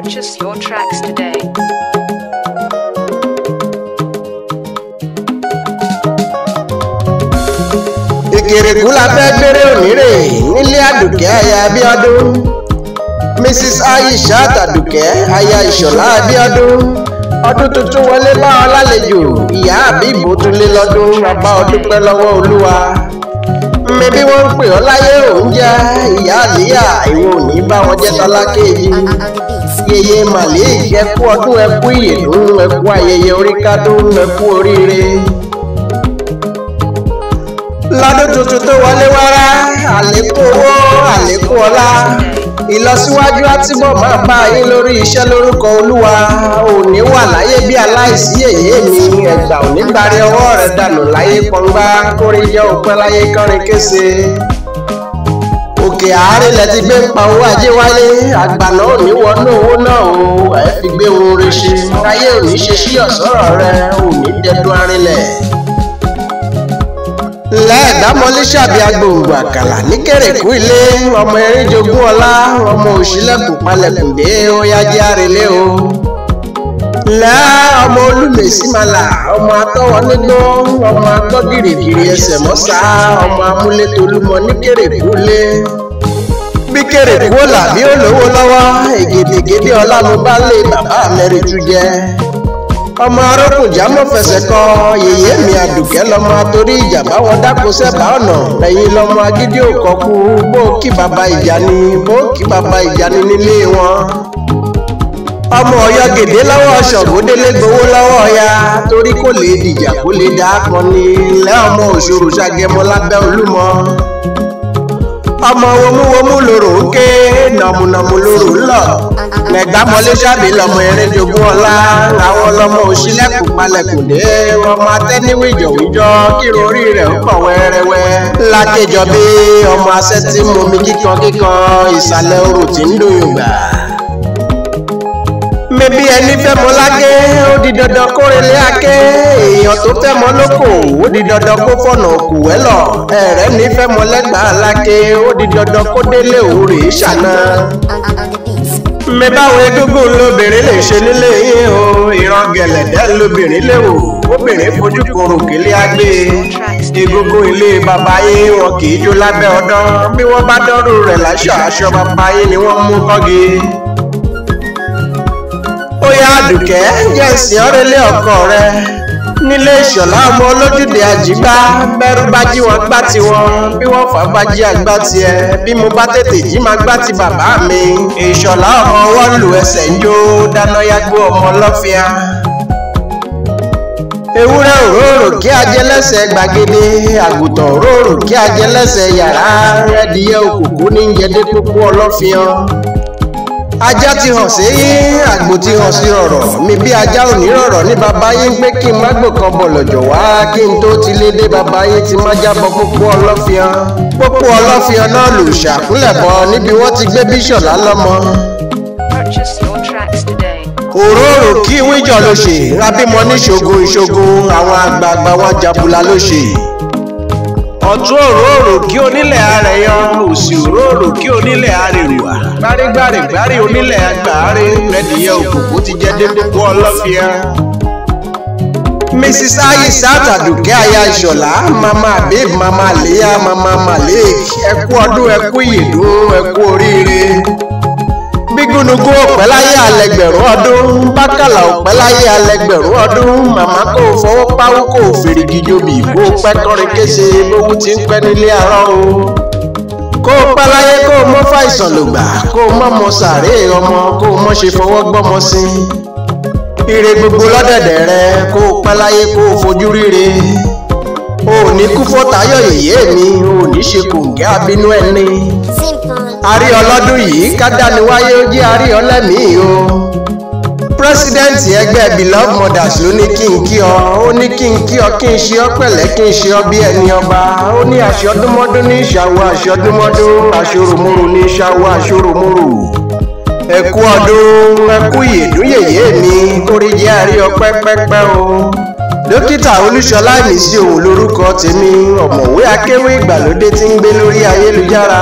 Purchase your tracks today. Ikereku la fẹ́ gbére ònírè nílé Àdùkẹ́ aya Abíọ́dún. Mrs. Aisha Àdùkẹ́ aya Ìṣọ̀lá Abíọ́dún. Ọdún tuntun wọlé bá ọ lálejò, ìyá àbíbò tún lé lọ́dún, bàbá ọdún pẹ́ lọ́wọ́ Olúwa. Mẹ́bí wọ́n ń pè ọ́ láyé òun jẹ́ ìyá àlíyà, ìwọ ò ní bá wọn jẹ́ tálákèjì. Yèyé màlẹ́ ẹkú ọdún ẹkú ìyèdún ẹkú ayẹyẹ oríkádún ẹkú oríire. Lọ́dún tuntun tó wọlé wára, àlékún owó àlékún ọlá, ìlọsíwájú àtìbọ̀ máa bá yín lórí iṣẹ́ lórúkọ Olúwa. Òní wà láyé bí aláìsí èyí mi, ẹgbà òní gbárí ọwọ́ rẹ̀ dànù láyé pọ́ngbá, kórè jẹ́ òpẹ́ láyé kọrin kése. Òkè àárín lẹ ti gbé ń pa owó ajé wálé, àgbà náà ò ní wọnú owó náà o, ẹ fi gbé ohun rẹ̀ ṣe. Ayé òní ṣe sí ọ̀sọ́rọ̀ rẹ, òní dẹdún arìnlẹ̀. Lẹ́ẹ̀dámọ́lé ṣàbí agbòǹgbò àkàlà ní Kèrèkú ilé, ọmọ erin jogún ọlá, ọmọ òṣìlẹ̀kùn palẹ̀kùndé ó yá jẹ́ àrèlé o. Lẹ́ ọmọ olùmèsí màlà, ọmọ atọ́wọ́ nígbó, ọmọ atọ́ gìrìgìrì ẹsẹ̀ mọ́sá, ọmọ amúlétolúmọ ní Kèrèkú ilé. Bí Kèrèkú ó là bí ó lówó lọ́wọ́, ègèdègèdè ọlá mo bá lé bàbá mẹ́rìjú jẹ. Ọmọ arókùnjà mọ́ fẹsẹ̀ kọ, yèyé mi Àdùkẹ́ lọ́mọ torí ìjà báwọn dákó sẹ́bà ọ̀nà, lẹ́yìn lọ́mọ agídí òkọ̀kú, bó kí bàbá ìjà ni, bó kí bàbá ìjà ni nílé wọn. Ọmọ Ọ̀yọ́ gèdè lọ́wọ́ Ṣọ̀gbó délé gbowó lọ́wọ́ Ọya, torí kò lè dìjà kó lè dá kan ní ilẹ̀ ọmọ òṣòro ṣàgẹmọ lábẹ́ Olúmọ. Ọmọ womúwomú lòrò ń ké, nàmùnàmù lòrò ń lọ. Lẹ́gbàmọ́lé ṣàbí lọ́mọ erin jogún ọlá, àwọn lọ́mọ òṣìlẹ̀kùn palẹ̀kùndé, ọmọ atẹ́níwìjọ̀wìjọ́ kíro orí rẹ̀ ń kọ̀ wẹ́rẹ́wẹ́. Lákéjọ bí ọmọ asẹ́ tí ń momi kíkan ìsàlẹ̀ orò tí ń dùn yùngbà. Mẹ́bí ẹni fẹ́ mọ lágé, ó di dandan kó relé aké, èèyàn tó fẹ́ mọ lóko, ó di dandan kó fọ̀nà òkú wẹ́lọ̀, ẹ̀rẹ́ ní fẹ́ mọ lẹ́gbàá láké, ó di dandan kó délé òwúrè ṣàná. Mẹ́báwo egúngún lóbìnrin lè ṣe nílé yín o, ìran gẹ̀lẹ̀dẹ́ lóbìnrin lè wò, obìnrin fojú korò kílé ágbé. Egúngún ilé bàbá yín wọn kì í jó lábẹ́ ọdán, bí wọ́n bá dọ́rù rẹ̀ láṣọ aṣọ bàbá yín ni wọ́n mú kọ́gi. Ó yá Àdùkẹ́ jẹ́ ìsìn ọ́rẹ́lé ọkọ rẹ nílé Ìṣọ̀lá ọmọ olójúde àjígbá, bẹ́rù bá jí wọn gbá tiwọn, bí wọ́n fà bá jí àgbá tiẹ̀, bí mo bá tètè jí máa gbá ti bàbá mi. Ìṣọ̀lá ọmọ ọwọ́ lù ẹsẹ̀ ń jó, dáná yágbó ọmọ ọlọ́fíà. Ewúrẹ́ òróró kí ajẹ́ lẹ́sẹ̀ gbàgede, àgùntàn òróró kí ajẹ́ lẹ́sẹ̀ yàrá, ẹdìyẹ òkùnkùn ní jẹdé pópó ọlọ́fíà. Ajá ti hàn sí àgbò ti hàn sí ọ̀rọ̀, mi bí ajá ò ní rọ̀rọ̀ ní bàbá yín pé kí n má gbòkan bọ̀ lọ́jọ́ wá, kí n tó ti lé dé bàbá yín ti má jábọ̀ pópó ọlọ́fíàn. Pópó ọlọ́fíàn náà lò ṣàkúlẹ̀bọ níbi wọ́n ti gbé Bíṣọ̀lá lọ́mọ. Purchase your tracks today. Òróró kí wíjọ ló ṣe, rábímọ ní ṣògo ìṣògo, àwọn àgbààgbà wọn jabula ló ṣe. Ọ̀tún òróró kí onílẹ̀ arẹ̀yọ, òsì òróró kí onílẹ̀ arẹ̀rùwà, gbárígbárígbárí onílẹ̀ agbáre, rẹ̀dìyẹ òkùnkùn ti jẹ́ dé pópó ọlọ́fíà. Mrs. Aisha Àdùkẹ́ aya Ìṣọ̀lá, mama Abib, mama Leah, mama Malik, ẹkú ọdún ẹkú ìyèdún ẹkú oríire. Bí gúnugún ọ̀pẹ́ láyé alẹ́gbẹ̀rún ọdún, bákàlà ọ̀pẹ́ láyé alẹ́gbẹ̀rún ọdún, màmá kò fọwọ́ páwó kò fèrègì jòbì, kó pẹ́ kọrin kése bówó ti ń pẹ́ nílé arọ́ o. Kó pẹ́ láyé kó mọ́ fàìsàn lògbà, kó mọ́ mọ sàárè ọmọ, kó mọ́ ṣe fọwọ́ gbọ́mọ sí. Ire gbogbo lọ́dẹ̀dẹ̀ rẹ, kó pẹ́ láyé kó fojú ríre. O ní kú fọ́tayọ̀ yèyé mi, o ní ṣe kòǹgẹ́ abínú ẹni. Àrí ọlọ́dún yìí kádániwáyé ó jẹ́ àrí ọlẹ́mìí o. Pírẹ́sídẹ́ǹtì ẹgbẹ́ Beloved Mothers ló ní kí n kí ọ, ó ní kí n kí ọ kí n ṣe ọ pẹ̀lẹ́ kí n ṣe ọ bí ẹni ọba, ó ní aṣọdúnmọ́dún ní ìṣàwọ̀ aṣọdúnmọ́dún, aṣòròmọ́rò ní ìṣàwọ̀ aṣòròmọ́rò. Ẹkú ọdún ẹkú ìyèdún yèyé mi, kórè jẹ́ àrí ọpẹ́ pẹ́pẹ́ o. Dókítà Olúṣọlá Ìmísí òun lórúkọ tèmi, ọ̀mọ̀wé akéwé ìgbàlódé tí ń gbé lórí ayélujára.